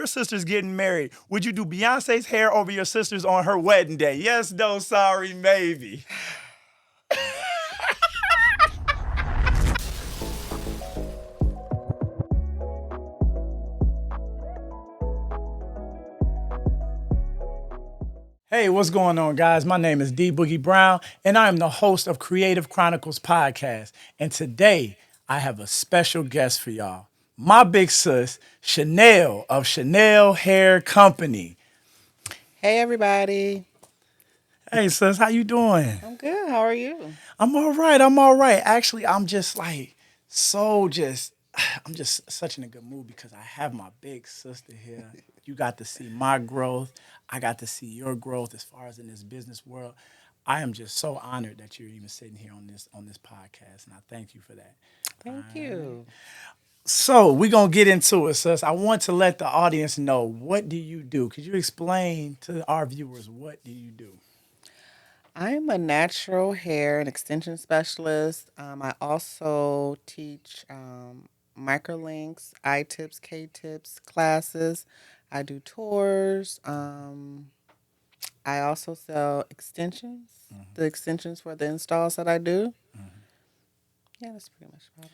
your sister's getting married. Would you do Beyonce's hair over your sister's on her wedding day? Yes, no, sorry, maybe. Hey, what's going on, guys? My name is Dee Boogie Brown, and I am the host of Creative Chronicles Podcast. And today, I have a special guest for y'all. My big sis, Chynelle of Chynelle Hair Company. Hey everybody. Hey, sis, how you doing? I'm good. How are you? I'm all right. I'm all right. Actually, I'm just like I'm just such in a good mood because I have my big sister here. You got to see my growth. I got to see your growth as far as in this business world. I am just so honored that you're even sitting here on this podcast, and I thank you for that. Thank you. So we're gonna get into it, sis. I want to let the audience know, what do you do? Could you explain to our viewers, what do you do? I'm a natural hair and extension specialist. I also teach microlinks, I-tips, K-tips classes. I do tours. I also sell extensions, the extensions for the installs that I do. Yeah, that's pretty much about it.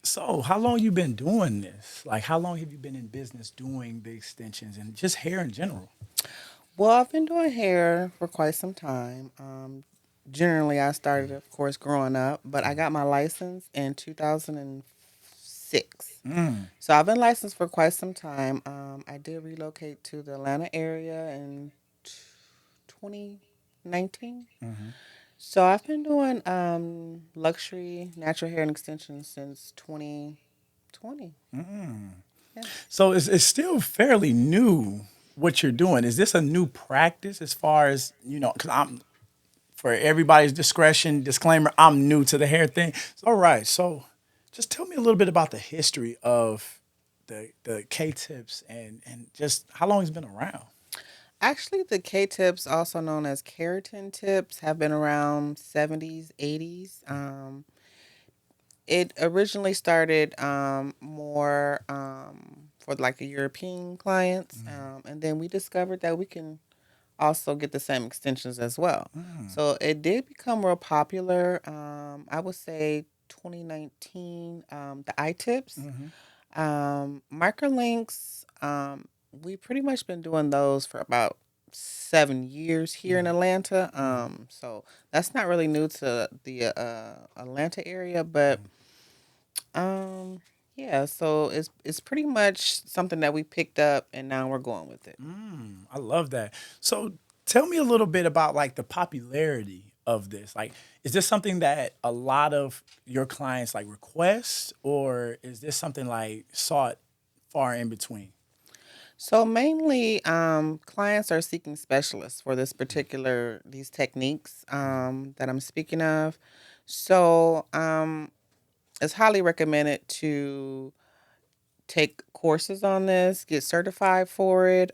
So, how long you been doing this? Like, how long have you been in business doing the extensions and just hair in general? Well, I've been doing hair for quite some time. Generally, I started, of course, growing up, but I got my license in 2006. So I've been licensed for quite some time. I did relocate to the Atlanta area in 2019. So I've been doing luxury natural hair and extensions since 2020. Yeah. So, it's still fairly new what you're doing. Is this a new practice as far as, because for everybody's discretion, disclaimer, I'm new to the hair thing. All right. So, just tell me a little bit about the history of the K-tips and just how long it's been around. Actually, the K-tips, also known as keratin tips, have been around 70s, 80s. It originally started more for like the European clients, and then we discovered that we can also get the same extensions as well. So it did become real popular. I would say 2019, the I-tips. Microlinks, we pretty much been doing those for about 7 years here in Atlanta. So that's not really new to the Atlanta area, but yeah. So it's pretty much something that we picked up, and now we're going with it. I love that. So tell me a little bit about like the popularity of this. Like, is this something that a lot of your clients like request, or is this something like sought far in between? So mainly, clients are seeking specialists for these techniques that I'm speaking of. So it's highly recommended to take courses on this, get certified for it.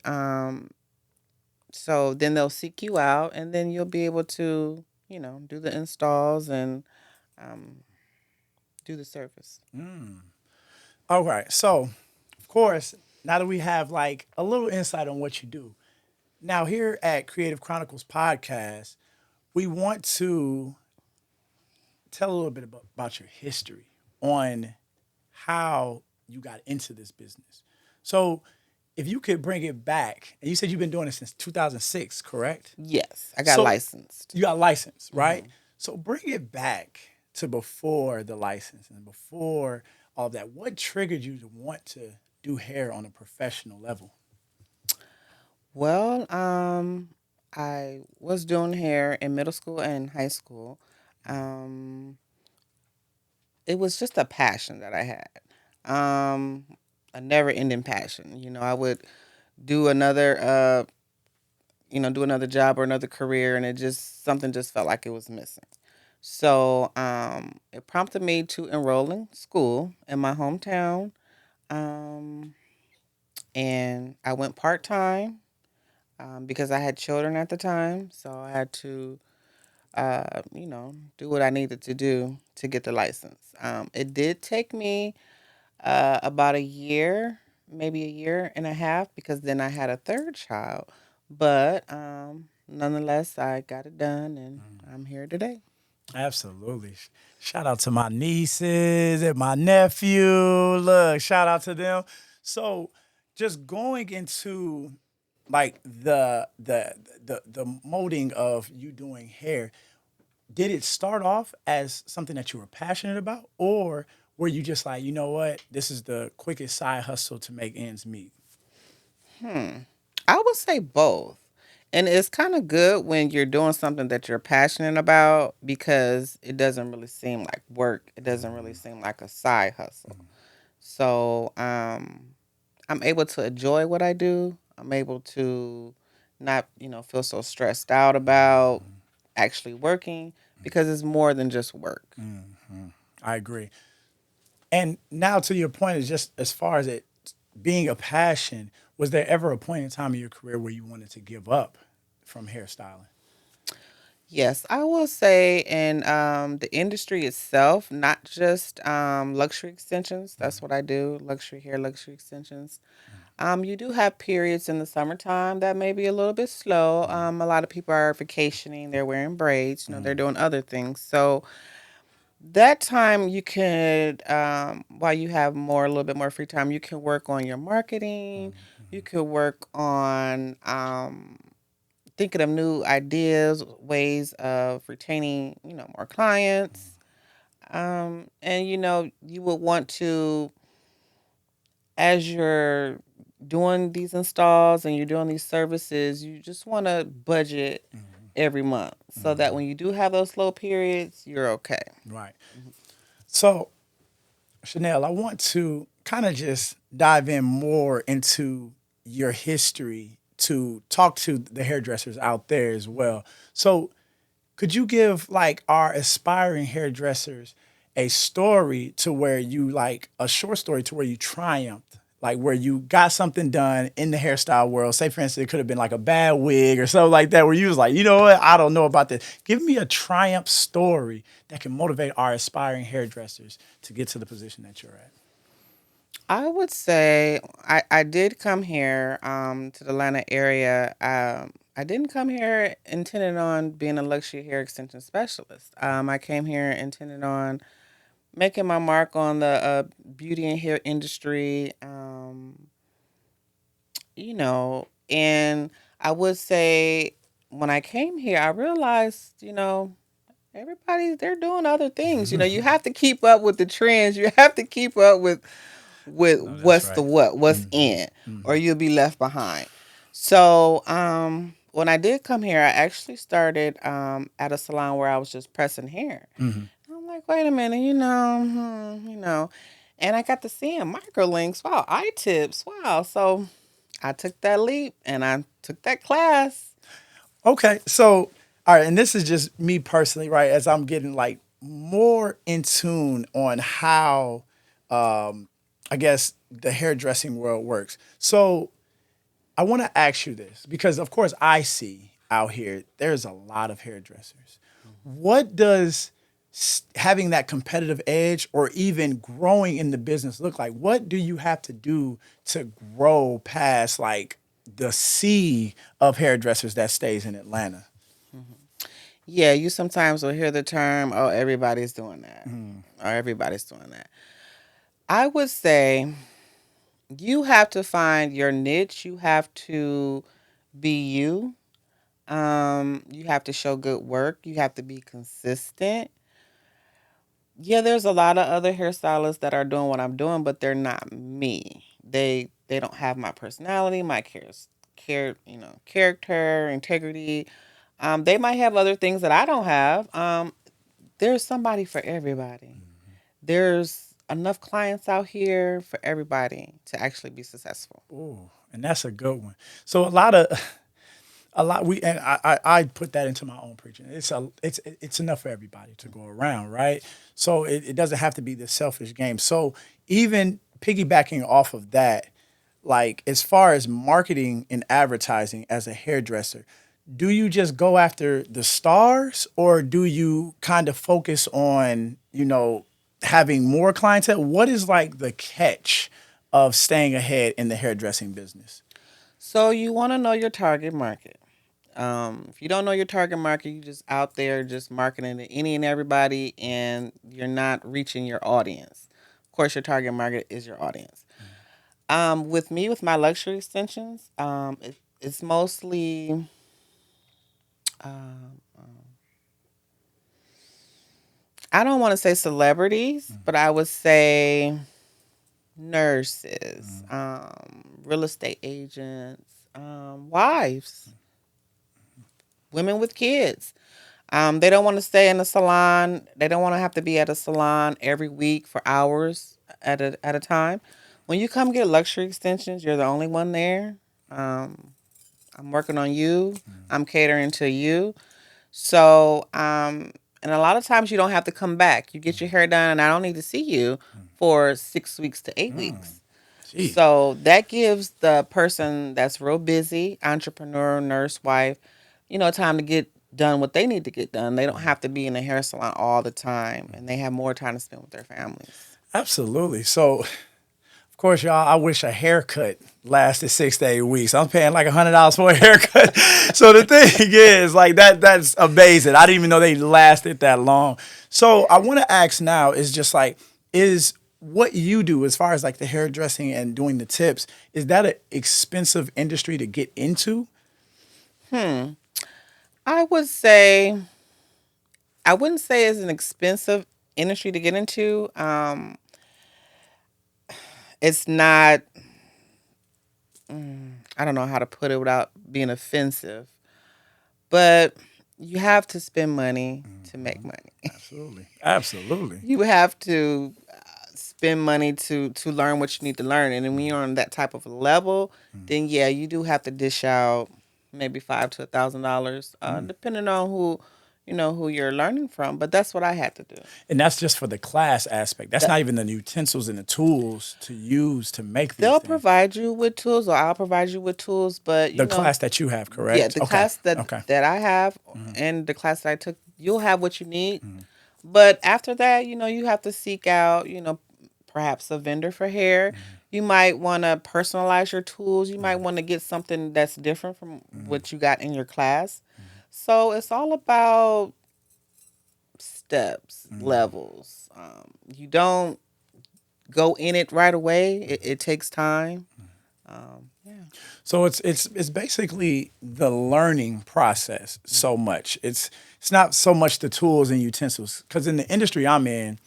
So then they'll seek you out, and then you'll be able to, do the installs and um, do the service. All right. So, of course, now that we have like a little insight on what you do, now here at Creative Chronicles Podcast, we want to tell a little bit about your history on how you got into this business. So, if you could bring it back, and you said you've been doing it since 2006, correct? Yes, I got So licensed. you got licensed, right? So bring it back to before the license and before all of that. What triggered you to want to do hair on a professional level? Well, I was doing hair in middle school and high school. Um, it was just a passion that I had. A never-ending passion. I would do another job or another career, and something just felt like it was missing. So, it prompted me to enroll in school in my hometown. Um, and I went part-time because I had children at the time. So I had to, do what I needed to do to get the license. It did take me about a year maybe a year and a half, because then I had a third child. But nonetheless, I got it done, and I'm here today. Absolutely. Shout out to my nieces and my nephew. Look, shout out to them. So, just going into like the molding of you doing hair, did it start off as something that you were passionate about, or were you just like, you know what, this is the quickest side hustle to make ends meet? I would say both. And it's kind of good when you're doing something that you're passionate about, because it doesn't really seem like work. It doesn't really seem like a side hustle. So I'm able to enjoy what I do. I'm able to not, feel so stressed out about actually working, because it's more than just work. I agree. And now to your point, is just as far as it being a passion, was there ever a point in time in your career where you wanted to give up from hairstyling? Yes, I will say in the industry itself, not just luxury extensions. That's what I do, luxury hair, luxury extensions. You do have periods in the summertime that may be a little bit slow. A lot of people are vacationing, they're wearing braids, they're doing other things. So that time you could, while you have a little bit more free time, you can work on your marketing. You could work on thinking of new ideas, ways of retaining, more clients. And you would want to, as you're doing these installs and you're doing these services, you just want to budget every month so that when you do have those slow periods, you're okay. Right. So, Chynelle, I want to kind of just dive in more into your history to talk to the hairdressers out there as well. So, could you give like our aspiring hairdressers a story to where you like a short story to where you triumphed, like where you got something done in the hairstyle world? Say, for instance, it could have been like a bad wig or something like that, where you was like, you know what, I don't know about this. Give me a triumph story that can motivate our aspiring hairdressers to get to the position that you're at. I would say I did come here to the Atlanta area. I didn't come here intending on being a luxury hair extension specialist. I came here intending on making my mark on the beauty and hair industry. And I would say when I came here, I realized, everybody, they're doing other things. You have to keep up with the trends. You have to keep up with No, that's what's right. what's in, or you'll be left behind. So when I did come here, I actually started at a salon where I was just pressing hair. I'm like, wait a minute, and I got to see microlinks. Wow, eye tips. Wow. So I took that leap and I took that class. Okay, so all right, and this is just me personally, right? As I'm getting like more in tune on how, I guess the hairdressing world works. So I want to ask you this because, of course, I see out here there's a lot of hairdressers. What does having that competitive edge or even growing in the business look like? What do you have to do to grow past like the sea of hairdressers that stays in Atlanta? Yeah, you sometimes will hear the term, oh, everybody's doing that, or everybody's doing that. I would say you have to find your niche. You have to be you. You have to show good work. You have to be consistent. Yeah, there's a lot of other hairstylists that are doing what I'm doing, but they're not me. They don't have my personality, my character, integrity. They might have other things that I don't have. There's somebody for everybody. There's enough clients out here for everybody to actually be successful. Ooh, and that's a good one. So a lot we and I put that into my own preaching. It's enough for everybody to go around, right? So it doesn't have to be the selfish game. So even piggybacking off of that, like as far as marketing and advertising as a hairdresser, do you just go after the stars or do you kind of focus on, having more clientele? What is like the catch of staying ahead in the hairdressing business? So you want to know your target market. If you don't know your target market, you're just out there just marketing to any and everybody, and you're not reaching your audience. Of course, your target market is your audience. With me, with my luxury extensions, it's mostly um, I don't want to say celebrities, but I would say nurses, real estate agents, wives, women with kids. They don't want to stay in a salon. They don't want to have to be at a salon every week for hours at a time. When you come get luxury extensions, you're the only one there. Um, I'm working on you. I'm catering to you. So, and a lot of times you don't have to come back. You get your hair done, and I don't need to see you for 6 weeks to 8 weeks. Gee. So that gives the person that's real busy, entrepreneur, nurse, wife, time to get done what they need to get done. They don't have to be in a hair salon all the time, and they have more time to spend with their families. Absolutely. So, of course, y'all, I wish a haircut lasted 6 to 8 weeks. I'm paying like $100 for a haircut. So the thing is, like that's amazing. I didn't even know they lasted that long. So I want to ask now is just like, is what you do as far as like the hairdressing and doing the tips, is that an expensive industry to get into? I would say I wouldn't say it's an expensive industry to get into. It's not. I don't know how to put it without being offensive, but you have to spend money to make money. Absolutely. Absolutely. You have to spend money to learn what you need to learn, and then when you're on that type of a level, then yeah, you do have to dish out maybe $500 to $1,000, depending on who you're learning from. But that's what I had to do. And that's just for the class aspect. That's not even the utensils and the tools to use to make these They'll things. provide you with tools, or I'll provide you with tools. But The class that you have, correct? yeah, the class that Okay. that I have and the class that I took, you'll have what you need. But after that, you have to seek out, perhaps a vendor for hair. You might want to personalize your tools. You might want to get something that's different from what you got in your class. So it's all about steps, levels. You don't go in it right away. It takes time. Yeah. So it's basically the learning process so much. It's not so much the tools and utensils because in the industry I'm in,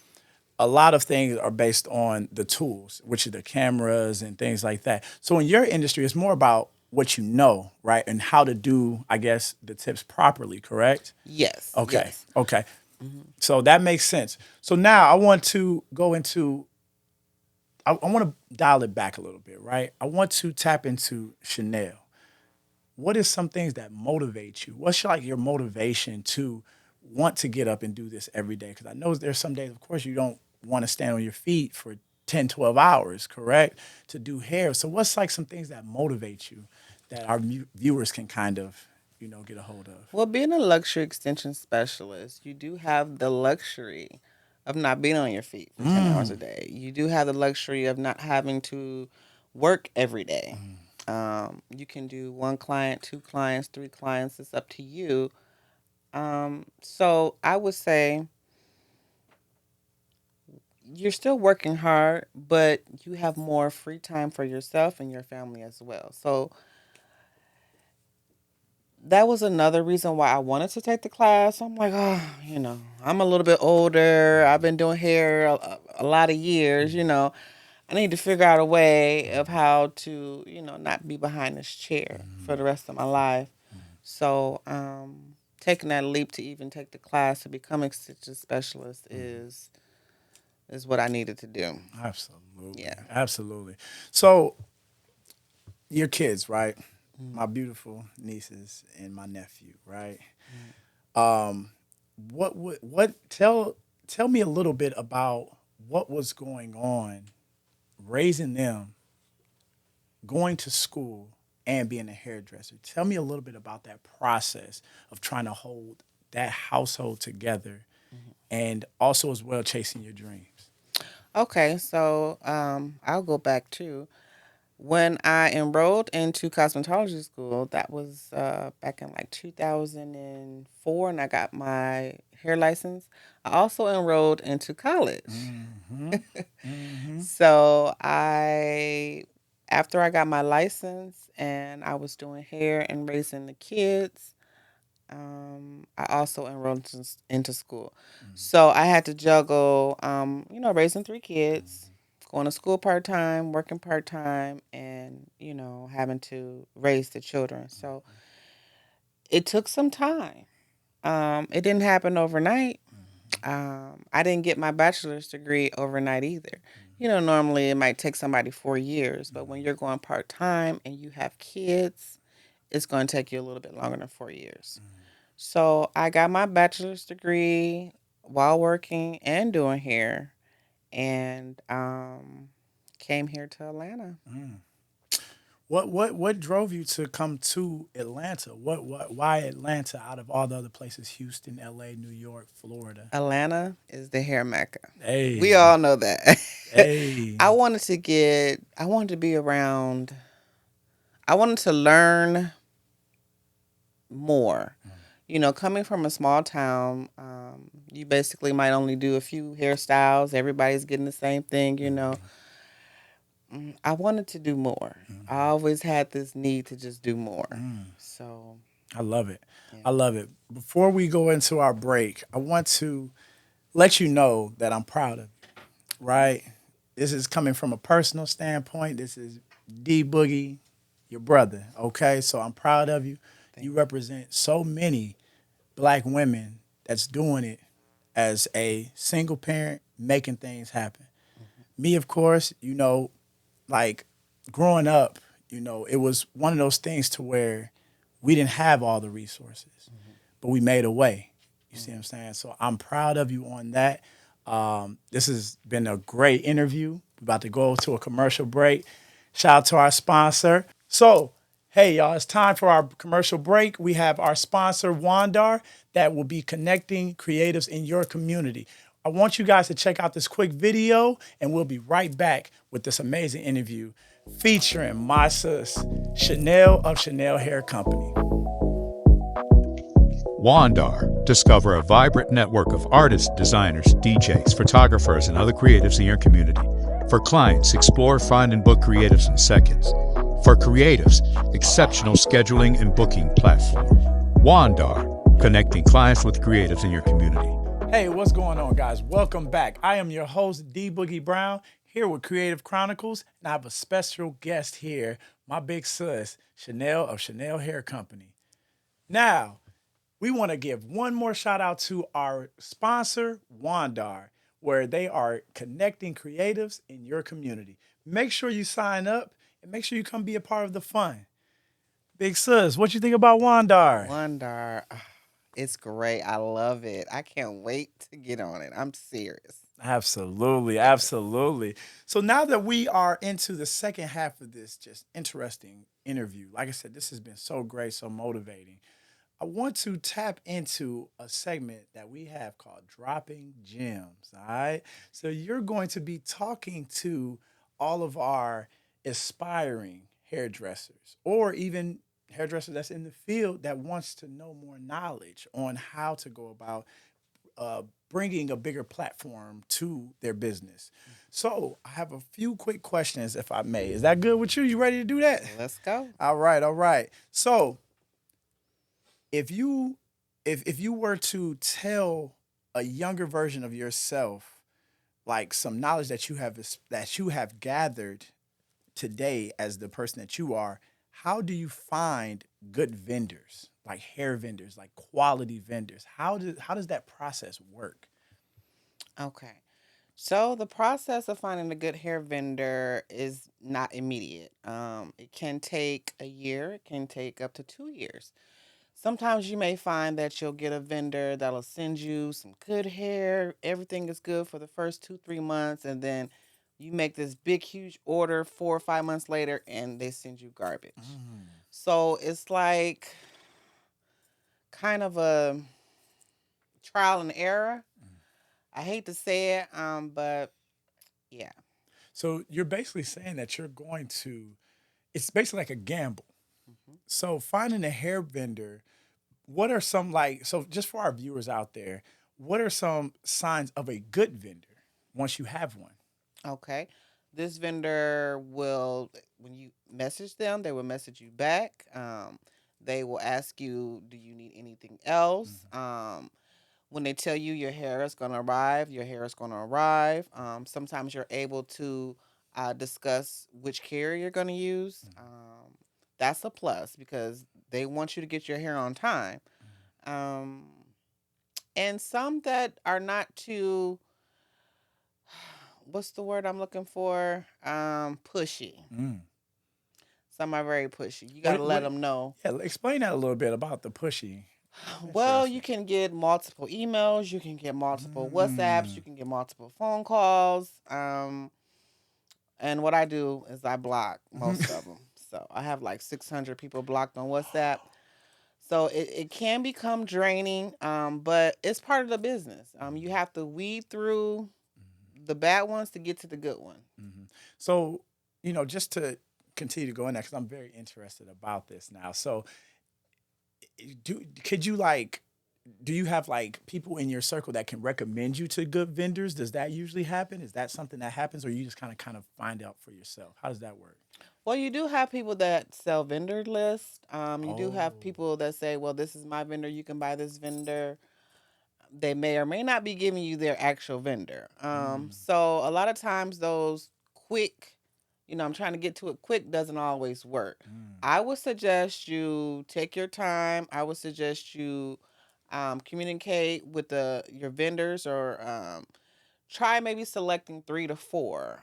a lot of things are based on the tools, which are the cameras and things like that. So in your industry, it's more about what you know, right, and how to do, I guess, the tips properly. Correct? Yes. Okay. Yes. Okay. So that makes sense. So now I want to go into. I want to dial it back a little bit, right? I want to tap into Chynelle. What is some things that motivate you? What's like your motivation to want to get up and do this every day? Because I know there's some days, of course, you don't want to stand on your feet for 10, 12 hours, correct? To do hair. So what's like some things that motivate you that our viewers can kind of, get a hold of? Well, being a luxury extension specialist, you do have the luxury of not being on your feet for 10 hours a day. You do have the luxury of not having to work every day. You can do one client, two clients, three clients. It's up to you. So I would say you're still working hard, but you have more free time for yourself and your family as well. So that was another reason why I wanted to take the class. I'm like, I'm a little bit older. I've been doing hair a lot of years. I need to figure out a way of how to, not be behind this chair for the rest of my life. So, taking that leap to even take the class to become a extension specialist is what I needed to do. Absolutely. Yeah. Absolutely. So your kids, right? My beautiful nieces and my nephew, right? Tell me a little bit about what was going on raising them, going to school and being a hairdresser. Tell me a little bit about that process of trying to hold that household together and also as well chasing your dreams. Okay, so I'll go back too. When I enrolled into cosmetology school, that was back in like 2004, and I got my hair license. I also enrolled into college. Mm-hmm. Mm-hmm. So after I got my license and I was doing hair and raising the kids, I also enrolled into school. So I had to juggle, raising three kids, going to school part time, working part time, and, having to raise the children. So it took some time. It didn't happen overnight. I didn't get my bachelor's degree overnight either. Normally it might take somebody 4 years, but when you're going part time and you have kids, it's going to take you a little bit longer than 4 years. So I got my bachelor's degree while working and doing hair, and came here to Atlanta. Mm. What drove you to come to Atlanta? Why Atlanta out of all the other places? Houston, L.A., New York, Florida. Atlanta is the hair mecca. We Hey, all know that. hey. I wanted to be around. I wanted to learn more. Coming from a small town, you basically might only do a few hairstyles. Everybody's getting the same thing. I wanted to do more. I always had this need to just do more. So, I love it. yeah. I love it. Before we go into our break, I want to let you know that I'm proud of you, right? This is coming from a personal standpoint. This is D Boogie, your brother, okay? So I'm proud of you. You Thank represent so many black women that's doing it as a single parent, making things happen. you. Me, of course, like growing up, it was one of those things to where we didn't have all the resources, but we made a way. You see what I'm saying? So I'm proud of you on that. This has been a great interview. We're about to go to a commercial break. Shout out to our sponsor. So, hey, y'all, it's time for our commercial break. We have our sponsor, Wandar, that will be connecting creatives in your community. I want you guys to check out this quick video, and we'll be right back with this amazing interview featuring my sis, Chynelle of Chynelle Hair Company. Wandar. Discover a vibrant network of artists, designers, DJs, photographers, and other creatives in your community. For clients, explore, find, and book creatives in seconds. For creatives, exceptional scheduling and booking platform. Wandar, connecting clients with creatives in your community. Hey, what's going on, guys? Welcome back. I am your host, Dee Boogie Brown, here with Creative Chronicles, and I have a special guest here, my big sis, Chynelle of Chynelle Hair Company. Now, we want to give one more shout out to our sponsor, Wandar, where they are connecting creatives in your community. Make sure you sign up and make sure you come be a part of the fun. Big sis, what you think about Wandar? Wonder, it's great. I love it. I can't wait to get on it. I'm serious. Absolutely, absolutely. So now that we are into the second half of this just interesting interview, like I said, this has been so great, so motivating. I want to tap into a segment that we have called Dropping Gems. All right. So you're going to be talking to all of our aspiring hairdressers or even hairdresser that's in the field that wants to know more knowledge on how to go about uh, bringing a bigger platform to their business. So I have a few quick questions, if I may. Is that good with you? You ready to do that? Let's go. All right, all right. So if you if you were to tell a younger version of yourself like some knowledge that you have gathered today as the person that you are, how do you find good vendors, like hair vendors, like quality vendors? How does that process work? Okay. So the process of finding a good hair vendor is not immediate. It can take a year. It can take up to 2 years. Sometimes you may find that you'll get a vendor that'll send you some good hair. Everything is good for the first 2, 3 months, and then you make this big, huge order 4 or 5 months later, and they send you garbage. Mm. So it's like kind of a trial and error. I hate to say it, but Yeah. So you're basically saying that you're going to, it's basically like a gamble. Hmm. So finding a hair vendor, what are some like, so just for our viewers out there, what are some signs of a good vendor once you have one? Okay. This vendor will, when you message them, they will message you back. They will ask you, do you need anything else? When they tell you your hair is going to arrive, your hair is going to arrive. Sometimes you're able to discuss which carrier you're going to use. That's a plus because they want you to get your hair on time. Um, and some that are not too, what's the word I'm looking for? Pushy. Mm. Some are very pushy. You got to What, let what, them know. yeah, explain that a little bit about the pushy. Well, you Interesting. can get multiple emails, you can get multiple WhatsApps, Mm. you can get multiple phone calls. And what I do is I block most of them. So I have like 600 people blocked on WhatsApp. So it can become draining, but it's part of the business. You have to weed through the bad ones to get to the good one. Mhm. So, just to continue to go in there, because I'm very interested about this now. So, could you like, do you have like people in your circle that can recommend you to good vendors? Does that usually happen? Is that something that happens, or you just kind of find out for yourself? How does that work? Well, you do have people that sell vendor lists. You do have Oh. people that say, well, this is my vendor. You can buy this vendor. They may or may not be giving you their actual vendor. Mm. So a lot of times those quick, I'm trying to get to it quick doesn't always work. Mm. I would suggest you take your time. I would suggest you communicate with your vendors or try maybe selecting 3 to 4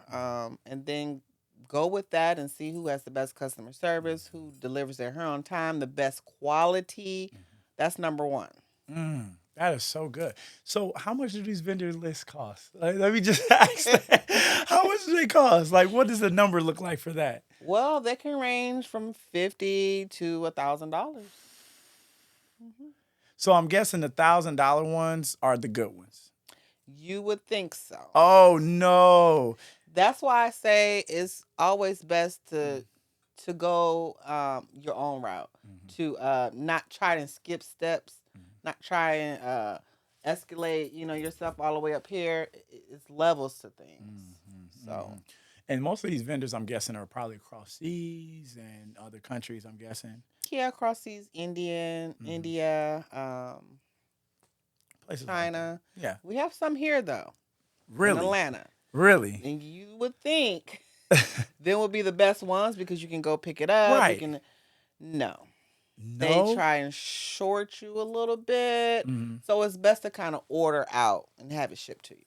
and then go with that and see who has the best customer service, who delivers their hair on time, the best quality. That's number one. Mm, that is so good. So, how much do these vendor lists cost? Like, let me just ask that. How much do they cost? Like, what does the number look like for that? Well, they can range from $50 to $1,000. Hmm. So, I'm guessing the $1,000 ones are the good ones. You would think so. Oh no. That's why I say it's always best to go your own route. To not try and skip steps, not try and escalate, yourself all the way up here. It's levels to things. So And most of these vendors, I'm guessing, are probably across seas and other countries. I'm guessing yeah, across these India, places like that. China. Yeah, We have some here though in really, Atlanta. really. And you would think them would be the best ones because you can go pick it up. You Right. can no. They No. try and short you a little bit. Mhm. So it's best to kind of order out and have it shipped to you.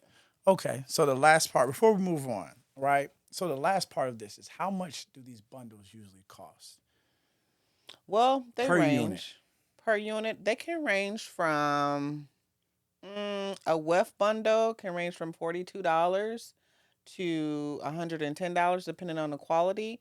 Okay. So the last part, before we move on, right? So the last part of this is how much do these bundles usually cost Well, they per range unit? per unit. They can range from a weft bundle can range from $42 to $110 depending on the quality.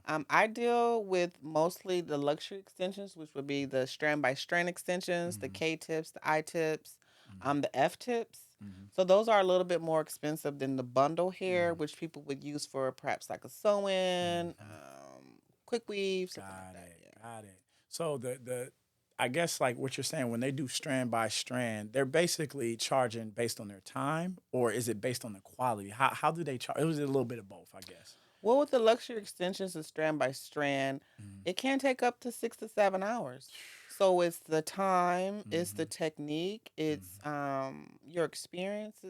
Wow. I deal with mostly the luxury extensions, which would be the strand by strand extensions, the Mhm. K tips, the I tips, Mhm. the F tips. Mhm. So those are a little bit more expensive than the bundle hair, Mhm. which people would use for perhaps like a sew-in, Mhm. quick weave, something like Got that. it. Yeah. Got it. So the I guess like what you're saying when they do strand by strand, they're basically charging based on their time, or is it based on the quality? How do they charge? It was a little bit of both, I guess. Well, with the luxury extensions and strand by strand, Mhm. it can take up to 6 to 7 hours. So it's the time, it's the Mhm. technique, it's Mhm. your experience,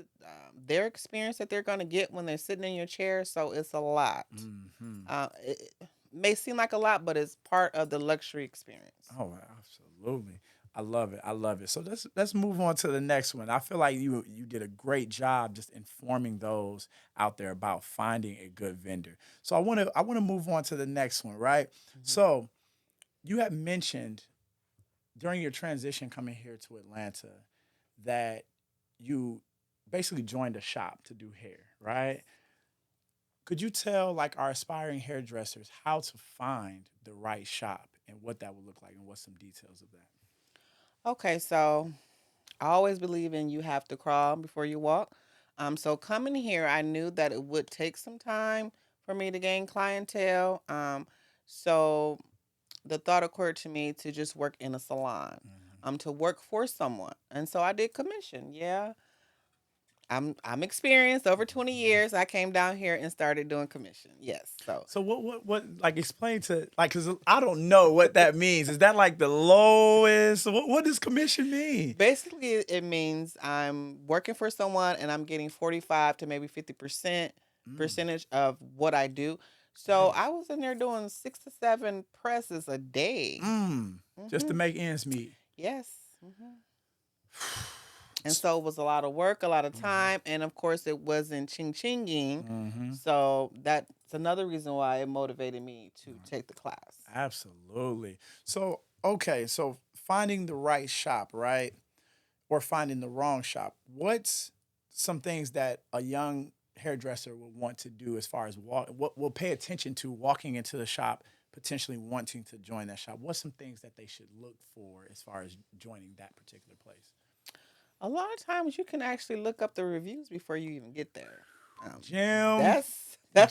their experience that they're gonna get when they're sitting in your chair. So it's a lot. Mhm. It may seem like a lot, but it's part of the luxury experience. Oh, absolutely. I love it. I love it. So let's move on to the next one. I feel like you did a great job just informing those out there about finding a good vendor. So I want to move on to the next one, right? Mhm. So you had mentioned during your transition coming here to Atlanta that you basically joined a shop to do hair, right? Could you tell like our aspiring hairdressers how to find the right shop and what that would look like and what some details of that? Okay, so I always believe in you have to crawl before you walk. So coming here, I knew that it would take some time for me to gain clientele. So the thought occurred to me to just work in a salon, to work for someone, and so I did commission. Yeah, I'm experienced over 20 years. I came down here and started doing commission. Yes, so So what like explain to like because I don't know what that means. Is that like the lowest? What does commission mean? basically it means I'm working for someone and I'm getting 45 to maybe 50% percentage of what I do. So I Nice. was in there doing 6 to 7 presses a day. Just to Hmm. make ends meet. Yes. Hmm. And so it was a lot of work, a lot of time, and of course it wasn't ching-chinging. Mm-hmm. So that's another reason why it motivated me to take the class. Absolutely. So okay, so finding the right shop, right, or finding the wrong shop. What's some things that a young hairdresser would want to do as far as what will pay attention to walking into the shop, potentially wanting to join that shop? What's some things that they should look for as far as joining that particular place? A lot of times you can actually look up the reviews before you even get there. Um, Jim, that's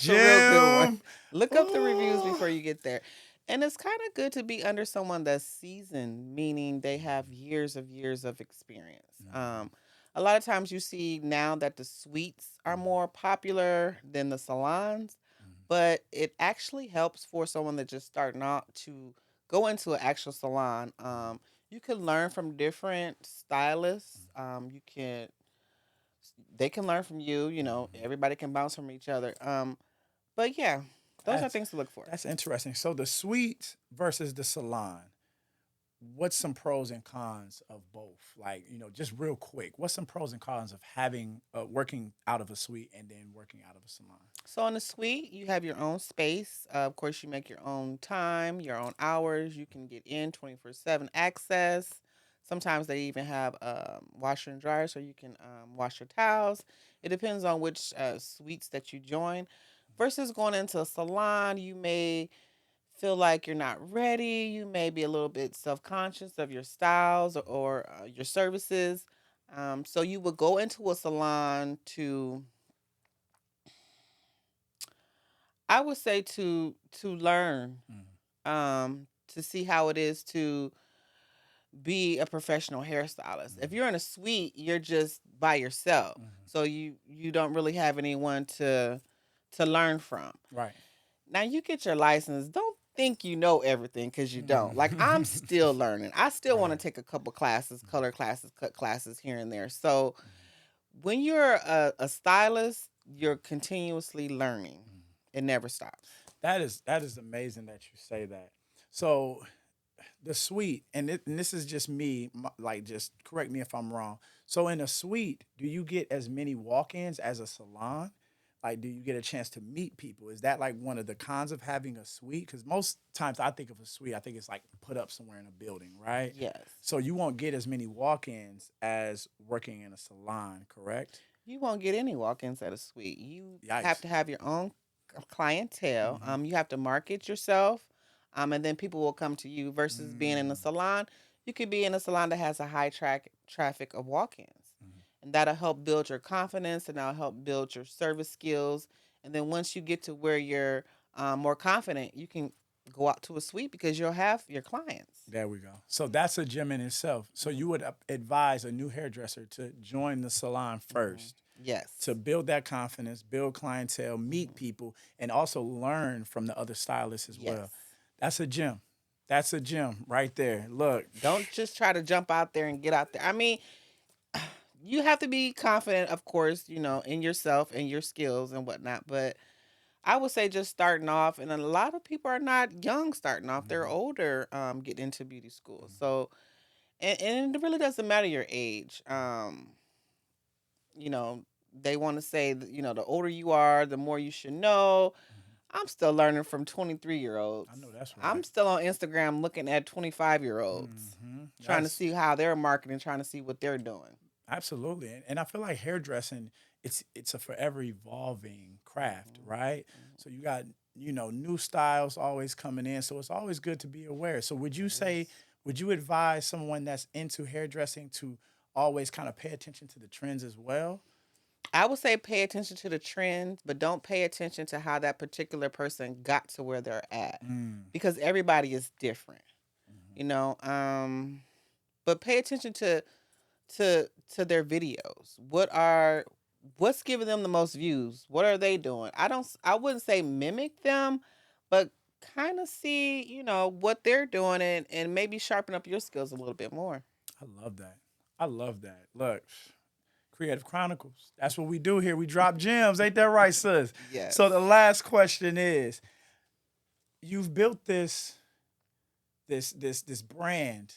a real good one. Jim. Look up the reviews Oh. before you get there. And it's kind of good to be under someone that's seasoned, meaning they have years of experience. A lot of times you see now that the suites are more popular than the salons, but it actually helps for someone that's just starting out to go into an actual salon. You can learn from different stylists. You can they can learn from you. You know, everybody can bounce from each other. But yeah, those are That's things to look for. that's interesting. So the suite versus the salon. What's some pros and cons of both? Like, just real quick, what's some pros and cons of having working out of a suite and then working out of a salon? So in the suite, you have your own space. Of course, you make your own time, your own hours. You can get in 24/7 access. Sometimes they even have washer and dryer, so you can wash your towels. It depends on which suites that you join. Versus going into a salon, you may feel like you're not ready. You may be a little bit self conscious of your styles or your services. So you would go into a salon to, I would say, to learn, to see how it is to be a professional hairstylist. If you're in a suite, you're just by yourself, so you don't really have anyone to learn from. Right. Now you get your license. Don't think you know everything because you don't. Like I'm still learning. I still want to Right. take a couple classes, color classes, cut classes here and there. So when you're a stylist, you're continuously learning. It never stops. That is amazing that you say that. So the suite, and this is just me, like just correct me if I'm wrong. So in a suite, do you get as many walk-ins as a salon? Like, do you get a chance to meet people? Is that like one of the cons of having a suite? Because most times I think of a suite, I think it's like put up somewhere in a building, right? Yes. So you won't get as many walk-ins as working in a salon, correct? You won't get any walk-ins at a suite. You have Yikes. to have your own clientele. You have to market yourself, and then people will come to you. Versus being in a Mm. salon, you could be in a salon that has a high traffic of walk-ins, and that'll help build your confidence, and that'll help build your service skills. And then once you get to where you're more confident, you can go out to a suite because you'll have your clients. There we go. So that's a gym in itself. So you would advise a new hairdresser to join the salon first Yes. to build that confidence, build clientele, meet people, and also learn from the other stylists as well. Yes. That's a gym. That's a gym right there. Look, Don't just try to jump out there and get out there. I mean, you have to be confident, of course, in yourself and your skills and whatnot. But I would say just starting off, and a lot of people are not young starting off; they're older, getting into beauty school. So, and it really doesn't matter your age. You know, they want to say that the older you are, the more you should know. I'm still learning from 23-year-olds. I know that's I'm right. still on Instagram looking at 25-year-olds, trying to That's see how they're marketing, trying to see what they're doing. absolutely, and I feel like hairdressing, it's a forever evolving craft, right? So you got new styles always coming in, so it's always good to be aware. So would you advise someone that's into hairdressing to always kind of pay attention to the trends as well? I would say pay attention to the trends, but don't pay attention to how that particular person got to where they're at, because everybody is different, you know. But pay attention to their videos. What's giving them the most views? What are they doing? I wouldn't say mimic them, but kind of see, what they're doing, and maybe sharpen up your skills a little bit more. I love that. I love that. Look, Creative Chronicles. That's what we do here. We drop gems. Ain't that right, sis? Yes. So the last question is, you've built this brand.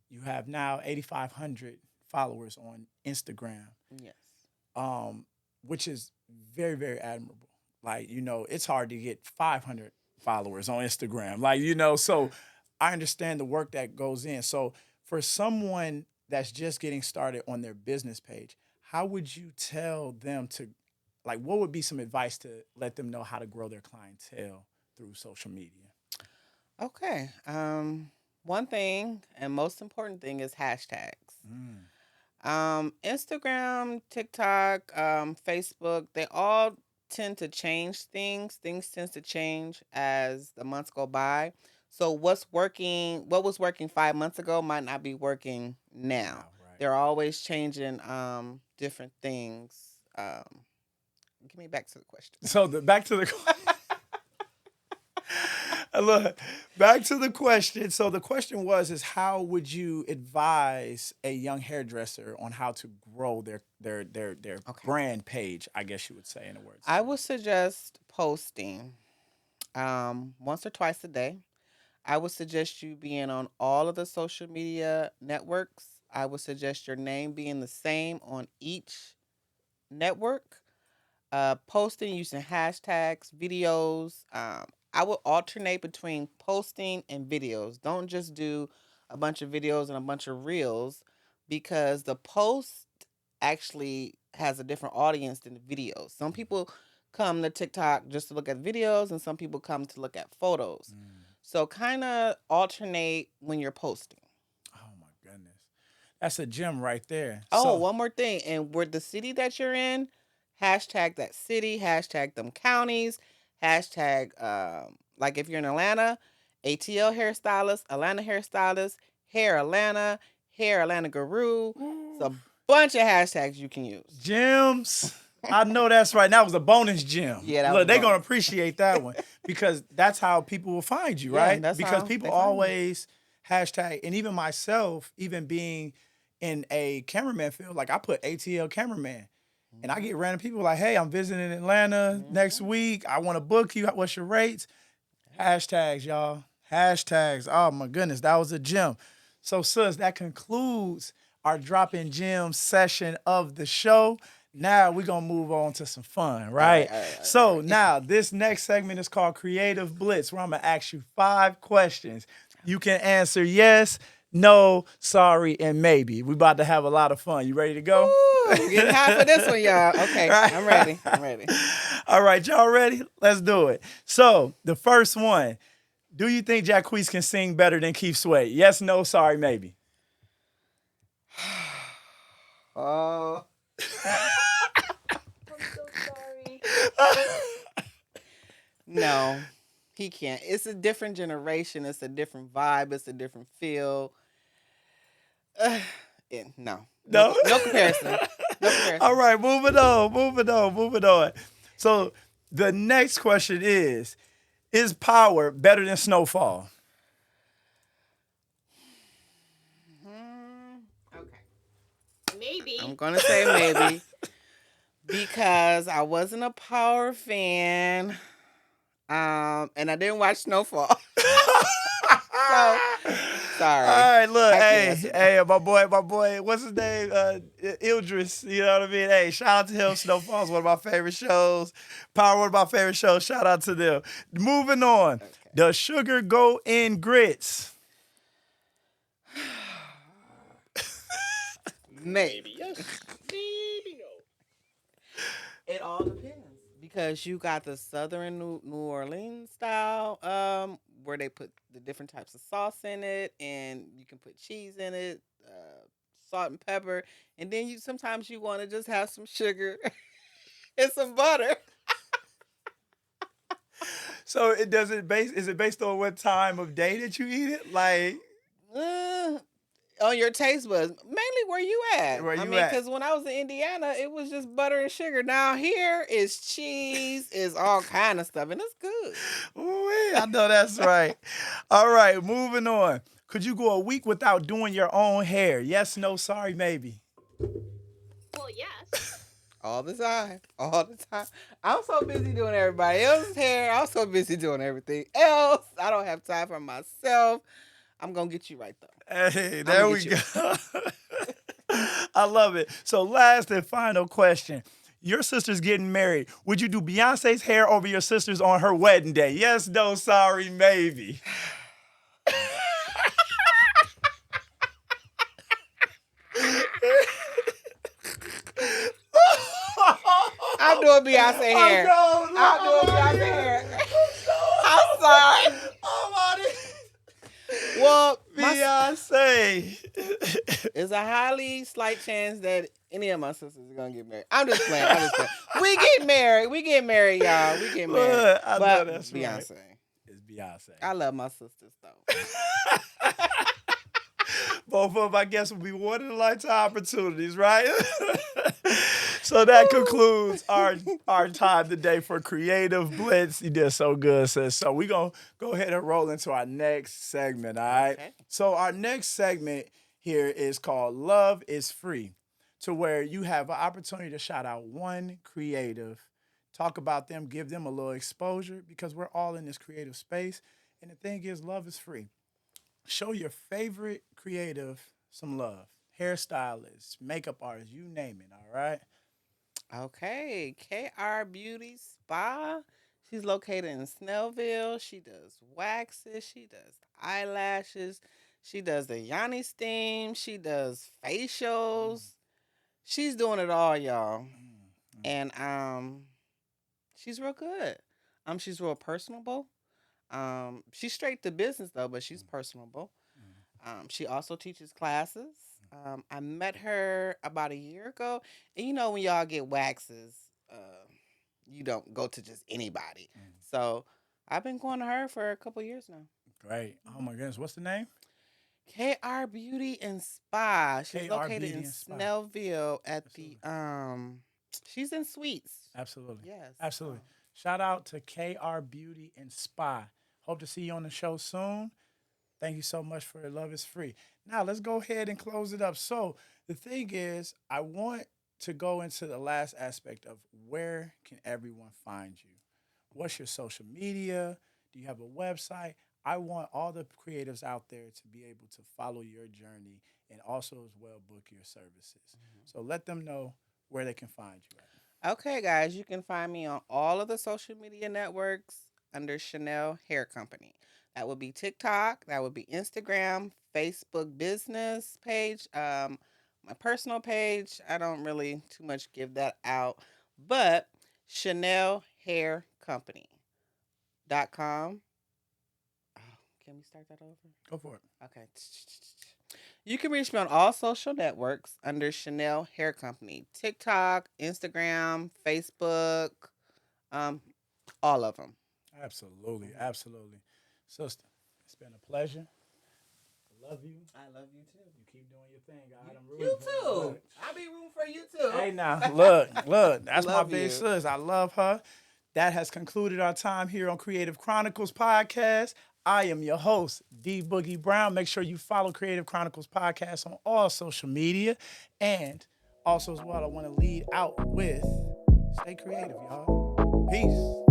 You have now 8,500 followers on Instagram. Yes. Which is very, very admirable. Like, it's hard to get 500 followers on Instagram. Like, so I understand the work that goes in. So for someone that's just getting started on their business page, how would you tell them what would be some advice to let them know how to grow their clientele through social media? Okay. One thing and most important thing is hashtags. Instagram, TikTok, Facebook, they all tend to change things. Things tend to change as the months go by. So what was working 5 months ago might not be working now. Wow, right. They're always changing different things. Give me back to the question. So back to the look, back to the question. So the question is how would you advise a young hairdresser on how to grow their brand page, I guess you would say, in a word? I would suggest posting once or twice a day. I would suggest you being on all of the social media networks. I would suggest your name being the same on each network. Posting using hashtags, videos. I will alternate between posting and videos. Don't just do a bunch of videos and a bunch of reels, because the post actually has a different audience than the videos. Some people come to TikTok just to look at videos, and some people come to look at photos. So kind of alternate when you're posting. Oh my goodness. That's a gem right there. Oh, one more thing. And where the city that you're in, hashtag that city, hashtag them counties, hashtag, like if you're in Atlanta, ATL hairstylist, Atlanta hairstylist, hair Atlanta guru. It's a bunch of hashtags you can use. Gems. I know that's right. That was a bonus gem. Yeah, look, they're gonna appreciate that one because that's how people will find you, right? That's because how people they find always hashtag, and even myself, even being in a cameraman field, like I put ATL cameraman. And I get random people like, hey, I'm visiting Atlanta next week. I want to book you. What's your rates? Hashtags, y'all. Hashtags. Oh, my goodness. That was a gem. So, sis, that concludes our Drop-In Gems session of the show. Now we're going to move on to some fun, right? All right. So, now this next segment is called Creative Blitz, where I'm going to ask you 5 questions. You can answer yes, no, sorry, and maybe. We're about to have a lot of fun. You ready to go? Ooh, getting high for this one, y'all. Okay, I'm ready. All right, y'all ready? Let's do it. So, the first one. Do you think Jacquees can sing better than Keith Sweat? Yes, no, sorry, maybe. Oh. I'm so sorry. No, he can't. It's a different generation. It's a different vibe. It's a different feel. No comparison. All right, moving on. So the next question is Power better than Snowfall? Okay. Maybe. I'm going to say maybe because I wasn't a Power fan, and I didn't watch Snowfall. So, sorry. All right, look, hey, my boy, what's his name? Idris, you know what I mean? Hey, shout out to him. Snowfall's one of my favorite shows. Power, one of my favorite shows. Shout out to them. Moving on. Okay. Does sugar go in grits? Maybe. Yes. Maybe no. It all depends. Because you got the Southern New Orleans style, where they put the different types of sauce in it, and you can put cheese in it. salt and pepper, and then sometimes you want to just have some sugar and some butter. So is it based on what time of day that you eat it? Like On your taste buds, mainly where you at. Where you I mean, at? because when I was in Indiana, it was just butter and sugar. Now here is cheese, is all kind of stuff, and it's good. ooh, I know that's right. All right, moving on. Could you go a week without doing your own hair? Yes, no, sorry, maybe. Well, yes. All the time. All the time. I'm so busy doing everybody else's hair. I'm so busy doing everything else. I don't have time for myself. I'm going to get you right, though. Hey, there we get go. I love it. So last and final question. Your sister's getting married. Would you do Beyonce's hair over your sister's on her wedding day? Yes, no, sorry, maybe. I'm doing Beyonce hair. I'm doing Beyonce hair. I'm sorry. Well, Beyonce. there's a highly slight chance that any of my sisters are gonna get married. I'm just playing. We get married, y'all. We get married. Look, I know but that's Beyonce. right. It's Beyonce. I love my sisters though. Both of them, I guess, will be one in a lifetime opportunities, right? So that concludes our time today for Creative Blitz. You did so good, sis. So we're going to go ahead and roll into our next segment, all right? Okay. So our next segment here is called Love is Free, to where you have an opportunity to shout out one creative, talk about them, give them a little exposure, because we're all in this creative space. And the thing is, love is free. Show your favorite creative some love. Hairstylists, makeup artists, you name it, all right? Okay, KR Beauty Spa. She's located in Snellville. She does waxes. She does eyelashes. She does the Yanni steam. She does facials. She's doing it all, y'all. And she's real good. She's real personable. She's straight to business though, but she's personable. She also teaches classes. I met her about a year ago, and you know when y'all get waxes, you don't go to just anybody. So I've been going to her for a couple years now. Great. Oh my goodness. What's the name? KR Beauty and Spa. She's KR located Beauty in and Spa. Snellville at Absolutely. she's in Suites. Absolutely. Yes. Absolutely. Shout out to KR Beauty and Spa. Hope to see you on the show soon. Thank you so much for Love is Free. Now, let's go ahead and close it up. So, the thing is, I want to go into the last aspect of where can everyone find you? What's your social media? Do you have a website? I want all the creatives out there to be able to follow your journey and also as well book your services. So, let them know where they can find you at. Okay, guys, you can find me on all of the social media networks under Chynelle Hair Company. That would be TikTok, that would be Instagram, Facebook business page, my personal page. I don't really too much give that out, but Chynelle Hair Company.com. Oh, can we start that over? Go for it. Okay. You can reach me on all social networks under Chynelle Hair Company. TikTok, Instagram, Facebook, all of them. Absolutely. Absolutely. Sister, it's been a pleasure. I love you. I love you too. You keep doing your thing. God. I'm rooting You for you. too. Look. I'll be rooting for you too. Hey, now, look. That's my Love big you. sis. I love her. That has concluded our time here on Creative Chronicles Podcast. I am your host, Dee Boogie Brown. Make sure you follow Creative Chronicles Podcast on all social media. And also as well, I want to lead out with stay creative, y'all. Peace.